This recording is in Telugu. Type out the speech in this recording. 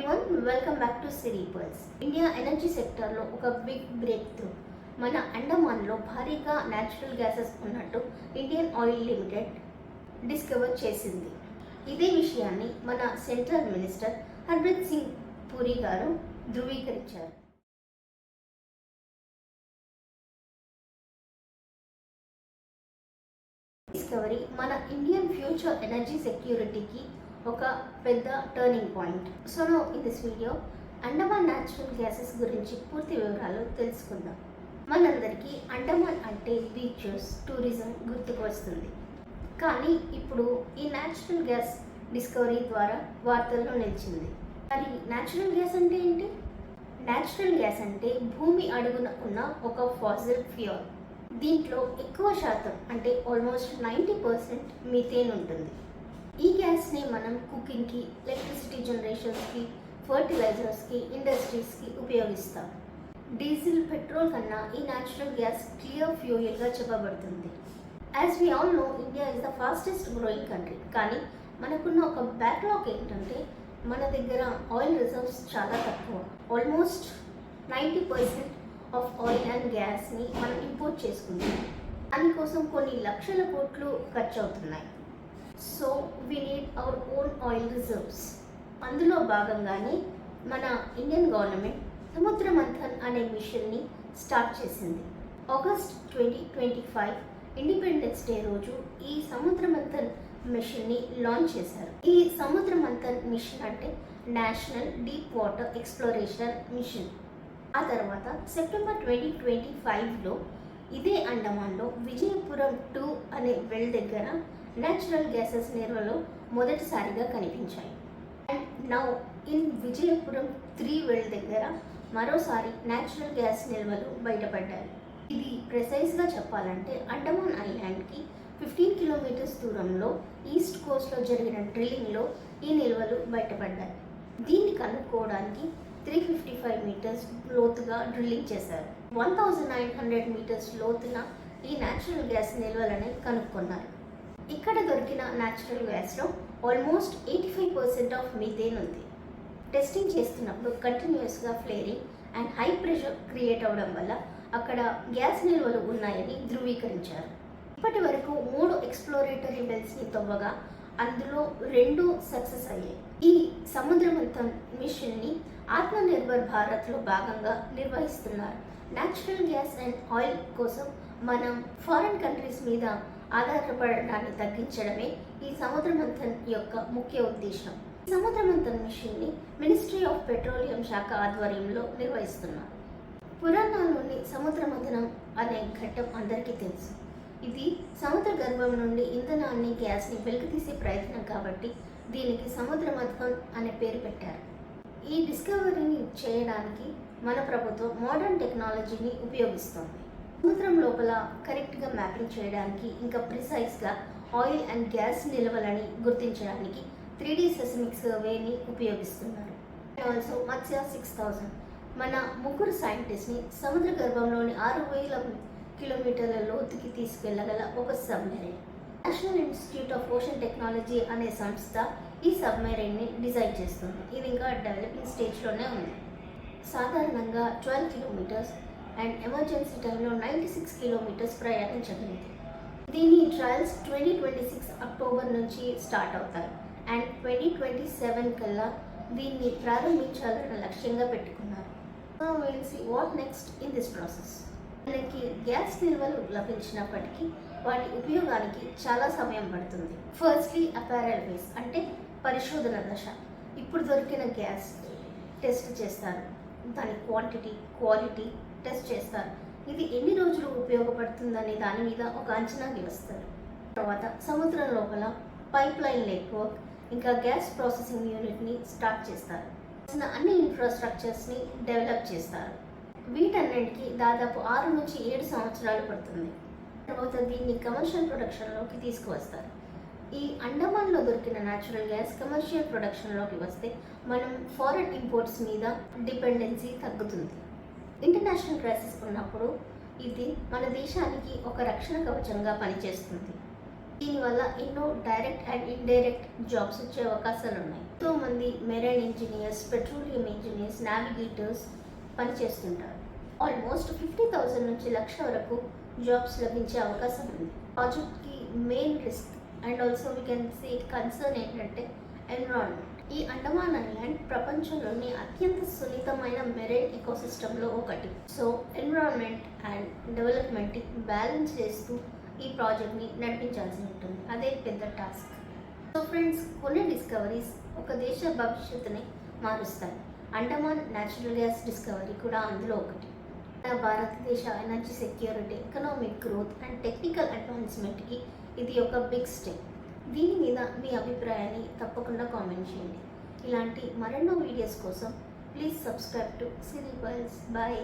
everyone, welcome back to City Pulse. India energy సెక్టర్లో ఒక బిగ్ బ్రేక్ త్రూ. మన అండమాన్లో భారీగా న్యాచురల్ గ్యాసెస్ ఉన్నట్టు ఇండియన్ ఆయిల్ లిమిటెడ్ డిస్కవర్ చేసింది. ఇదే విషయాన్ని మన సెంట్రల్ మినిస్టర్ హర్ప్రీత్ సింగ్ పూరి గారు ధృవీకరించారు. డిస్కవరీ మన ఇండియన్ ఫ్యూచర్ ఎనర్జీ సెక్యూరిటీకి ఒక పెద్ద turning point. So now in this video Andaman natural gases గురించి పూర్తి వివరాలు తెలుసుకుందాం. మనందరికీ అండమాన్ అంటే బీచెస్, టూరిజం గుర్తుకు వస్తుంది. కానీ ఇప్పుడు ఈ న్యాచురల్ గ్యాస్ డిస్కవరీ ద్వారా వార్తల్లో నిలిచింది. మరి న్యాచురల్ గ్యాస్ అంటే ఏంటి? న్యాచురల్ గ్యాస్ అంటే భూమి అడుగున ఉన్న ఒక ఫాసిల్ ఫ్యూయల్. దీంట్లో ఎక్కువ శాతం అంటే ఆల్మోస్ట్ 90% మీథేన్ ఉంటుంది. ఈ గ్యాస్ని మనం కుకింగ్కి, ఎలక్ట్రిసిటీ జనరేషన్స్కి, ఫర్టిలైజర్స్కి, ఇండస్ట్రీస్కి ఉపయోగిస్తాం. డీజిల్, పెట్రోల్ కన్నా ఈ న్యాచురల్ గ్యాస్ క్లియర్ ఫ్యూయల్గా చెప్పబడుతుంది. As we all know, India is the fastest growing country. కానీ మనకున్న ఒక బ్యాక్లాగ్ ఏంటంటే మన దగ్గర ఆయిల్ రిజర్వ్స్ చాలా తక్కువ. ఆల్మోస్ట్ 90% ఆఫ్ ఆయిల్ అండ్ గ్యాస్ని మనం ఇంపోర్ట్ చేసుకుంటాం. దానికోసం కొన్ని లక్షల కోట్లు ఖర్చు అవుతున్నాయి. So we need our own oil reserves. అందులో భాగంగానే మన ఇండియన్ గవర్నమెంట్ సముద్ర మంథన్ అనే మిషన్ని స్టార్ట్ చేసింది. ఆగస్ట్ 2025 ఇండిపెండెన్స్ డే రోజు ఈ సముద్ర మంథన్ మిషన్ని లాంచ్ చేశారు. ఈ సముద్ర మంథన్ మిషన్ అంటే national deep water exploration machine. ఆ తర్వాత సెప్టెంబర్ 2025లో ఇదే అండమాన్లో విజయపురం 2 అనే వెల్ దగ్గర న్యాచురల్ గ్యాసెస్ నిల్వలు మొదటిసారిగా కనిపించాయి. And now in Vijayapuram 3 well దగ్గర మరోసారి న్యాచురల్ గ్యాస్ నిల్వలు బయటపడ్డాయి. ఇది ప్రెసైజ్గా చెప్పాలంటే అండమాన్ ఐలాండ్కి 15 కిలోమీటర్స్ దూరంలో ఈస్ట్ కోస్ట్లో జరిగిన డ్రిల్లింగ్లో ఈ నిల్వలు బయటపడ్డాయి. దీన్ని కనుక్కోవడానికి 355 మీటర్స్ లోతుగా డ్రిల్లింగ్ చేశారు. 1900 మీటర్స్ లోతున ఈ న్యాచురల్ గ్యాస్ నిల్వలని కనుక్కున్నారు. ఇక్కడ దొరికిన న్యాచురల్ గ్యాస్లో ఆల్మోస్ట్ 85% ఆఫ్ మీథేన్ ఉంది. టెస్టింగ్ చేస్తున్నప్పుడు కంటిన్యూస్గా flaring and high pressure create అవ్వడం వల్ల అక్కడ గ్యాస్ నిల్వలు ఉన్నాయని ధృవీకరించారు. ఇప్పటి వరకు 3 ఎక్స్ప్లోరేటరీ వెల్స్ని తవ్వగా అందులో 2 సక్సెస్ అయ్యాయి. ఈ సముద్ర మంథన్ మిషన్ని ఆత్మనిర్భర్ భారత్లో భాగంగా నిర్వహిస్తున్నారు. న్యాచురల్ గ్యాస్ అండ్ ఆయిల్ కోసం మనం ఫారిన్ కంట్రీస్ మీద ఆధారపడడాన్ని తగ్గించడమే ఈ సముద్ర మంథన్ యొక్క ముఖ్య ఉద్దేశం. ఈ సముద్ర మంథన్ మిషన్ని మినిస్ట్రీ ఆఫ్ పెట్రోలియం శాఖ ఆధ్వర్యంలో నిర్వహిస్తున్నారు. పురాణాల్లోని సముద్ర మంథనం అనే ఘట్టం అందరికీ తెలుసు. ఇది సముద్ర గర్భం నుండి ఇంధనాన్ని, గ్యాస్ని వెలికితీసే ప్రయత్నం కాబట్టి దీనికి సముద్ర మంథన్ అనే పేరు పెట్టారు. ఈ డిస్కవరీని చేయడానికి మన ప్రభుత్వం మోడర్న్ టెక్నాలజీని ఉపయోగిస్తోంది. సముద్రం లోపల కరెక్ట్గా మ్యాపింగ్ చేయడానికి, ఇంకా ప్రిసైజ్గా ఆయిల్ అండ్ గ్యాస్ నిల్వలని గుర్తించడానికి 3D సెస్మిక్ సర్వేని ఉపయోగిస్తున్నారు. ఆల్సో మత్స్య 6000 మన 3 సైంటిస్ట్ని సముద్ర గర్భంలోని 6000 కిలోమీటర్ల లోతుకి తీసుకెళ్లగల ఒక submarine. National institute of ocean technology అనే సంస్థ ఈ సబ్మెరైన్ని డిజైన్ చేస్తుంది. ఇది ఇంకా డెవలపింగ్ స్టేజ్లోనే ఉంది. సాధారణంగా 12 కిలోమీటర్స్ అండ్ ఎమర్జెన్సీ టైంలో 96 కిలోమీటర్స్ ప్రయాణించగలిగింది. దీని ట్రయల్స్ 2026 అక్టోబర్ నుంచి స్టార్ట్ అవుతాయి అండ్ 2027 కల్లా దీన్ని ప్రారంభించాలన్న లక్ష్యంగా పెట్టుకున్నారు. So will see what next in this process. మనకి గ్యాస్ నిల్వలు లభించినప్పటికీ వాటి ఉపయోగానికి చాలా సమయం పడుతుంది. ఫస్ట్లీ అపారల్ వేస్ అంటే పరిశోధన దశ. ఇప్పుడు దొరికిన గ్యాస్ టెస్ట్ చేస్తారు. దాని క్వాంటిటీ, క్వాలిటీ టెస్ట్ చేస్తారు. ఇది ఎన్ని రోజులు ఉపయోగపడుతుందనే దాని మీద ఒక అంచనాకి వస్తారు. తర్వాత సముద్రం లోపల పైప్ లైన్ నెట్వర్క్, ఇంకా గ్యాస్ ప్రాసెసింగ్ యూనిట్ని స్టార్ట్ చేస్తారు. అన్ని ఇన్ఫ్రాస్ట్రక్చర్స్ని డెవలప్ చేస్తారు. వీటన్నిటికీ దాదాపు 6 నుంచి 7 సంవత్సరాలు పడుతుంది. తర్వాత దీన్ని కమర్షియల్ ప్రొడక్షన్లోకి తీసుకువస్తారు. ఈ అండమాన్లో దొరికిన న్యాచురల్ గ్యాస్ కమర్షియల్ ప్రొడక్షన్లోకి వస్తే మనం ఫారెన్ ఇంపోర్ట్స్ మీద డిపెండెన్సీ తగ్గుతుంది. ఇంటర్నేషనల్ క్రైసిస్ ఉన్నప్పుడు ఇది మన దేశానికి ఒక రక్షణ కవచంగా పనిచేస్తుంది. దీనివల్ల ఎన్నో డైరెక్ట్ అండ్ ఇండైరెక్ట్ జాబ్స్ వచ్చే అవకాశాలు ఉన్నాయి. ఎంతో మంది marine engineers, petroleum engineers, navigators పనిచేస్తుంటారు. ఆల్మోస్ట్ 50,000 నుంచి 1,00,000 వరకు జాబ్స్ లభించే అవకాశం ఉంది. ప్రాజెక్ట్కి main risk and also we can say concern ఏంటంటే ఎన్విరాన్మెంట్. ఈ అండమాన్ ఐలాండ్ ప్రపంచంలోని అత్యంత సున్నితమైన మెరైన్ ఎకోసిస్టంలో ఒకటి. సో ఎన్విరాన్మెంట్ అండ్ డెవలప్మెంట్ని బ్యాలెన్స్ చేస్తూ ఈ ప్రాజెక్ట్ని నడిపించాల్సి ఉంటుంది. అదే పెద్ద టాస్క్. సో ఫ్రెండ్స్, కొన్ని డిస్కవరీస్ ఒక దేశ భవిష్యత్తుని మారుస్తాయి. అండమాన్ న్యాచురల్ గ్యాస్ డిస్కవరీ కూడా అందులో ఒకటి. మన భారతదేశ energy security, economic growth and technical అడ్వాన్స్మెంట్కి ఇది ఒక బిగ్ స్టెప్. దీని మీద మీ అభిప్రాయాన్ని తప్పకుండా కామెంట్ చేయండి. ఇలాంటి మరెన్నో వీడియోస్ కోసం please subscribe to Siri Pulse. Bye.